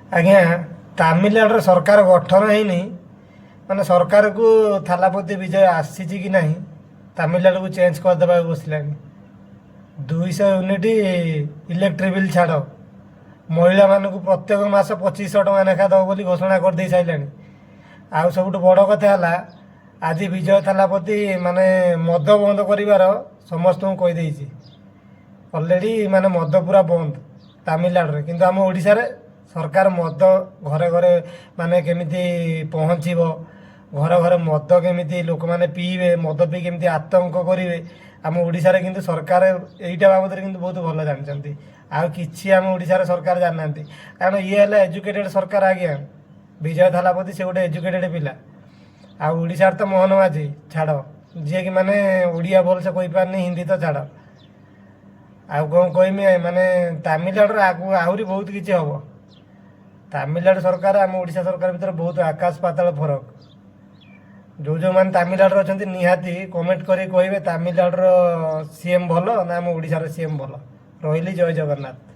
ଆଜ୍ଞା ତାମିଲନାଡୁର ସରକାର ଗଠନ ହେଇନି ମାନେ ସରକାରକୁ ଥାଲାପତି ବିଜୟ ଆସିଛି କି ନାହିଁ ତାମିଲନାଡୁକୁ ଚେଞ୍ଜ କରିଦେବାକୁ ବସିଲାଣି। 200 ୟୁନିଟ୍ ଇଲେକ୍ଟ୍ରି ବିଲ୍ ଛାଡ଼, ମହିଳାମାନଙ୍କୁ ପ୍ରତ୍ୟେକ ମାସ 2500 ଟଙ୍କା ଲେଖା ଦେବ ବୋଲି ଘୋଷଣା କରିଦେଇ ସାରିଲାଣି। ଆଉ ସବୁଠୁ ବଡ଼ କଥା ହେଲା ଆଜି ବିଜୟ ଥାଲାପତି ମାନେ ମଦ ବନ୍ଦ କରିବାର ସମସ୍ତଙ୍କୁ କହିଦେଇଛି। ଅଲରେଡ଼ି ମାନେ ମଦ ପୁରା ବନ୍ଦ ତାମିଲନାଡୁରେ, କିନ୍ତୁ ଆମ ଓଡ଼ିଶାରେ ସରକାର ମଦ ଘରେ ଘରେ ମାନେ କେମିତି ପହଞ୍ଚିବ, ଘରେ ଘରେ ମଦ କେମିତି ଲୋକମାନେ ପିଇବେ, ମଦ ପିଇ କେମିତି ଆତଙ୍କ କରିବେ, ଆମ ଓଡ଼ିଶାରେ କିନ୍ତୁ ସରକାର ଏଇଟା ବାବଦରେ କିନ୍ତୁ ବହୁତ ଭଲ ଜାଣିଛନ୍ତି। ଆଉ କିଛି ଆମ ଓଡ଼ିଶାର ସରକାର ଜାଣିନାହାନ୍ତି, କାରଣ ଇଏ ହେଲା ଏଜୁକେଟେଡ଼ ସରକାର। ଆଜ୍ଞା ବିଜୟ ଥାଲାପତି ସେ ଗୋଟେ ଏଜୁକେଟେଡ଼ ପିଲା। ଆଉ ଓଡ଼ିଶାରେ ତ ମୋହନ ମାଝୀ ଛାଡ଼, ଯିଏକି ମାନେ ଓଡ଼ିଆ ଭଲସେ କହିପାରୁନି, ହିନ୍ଦୀ ତ ଛାଡ଼। ଆଉ କ'ଣ କହିମି, ମାନେ ତାମିଲନାଡୁରେ ଆଗକୁ ଆହୁରି ବହୁତ କିଛି ହେବ। ତାମିଲନାଡୁ ସରକାର ଆମ ଓଡ଼ିଶା ସରକାର ଭିତରେ ବହୁତ ଆକାଶ ପାତାଳ ଫରକ। ଯେଉଁମାନେ ତାମିଲନାଡୁରେ ଅଛନ୍ତି ନିହାତି କମେଣ୍ଟ କରି କହିବେ ତାମିଲନାଡୁର ସିଏମ୍ ଭଲ ନା ଆମ ଓଡ଼ିଶାର ସିଏମ୍ ଭଲ। ରହିଲି, ଜୟ ଜଗନ୍ନାଥ।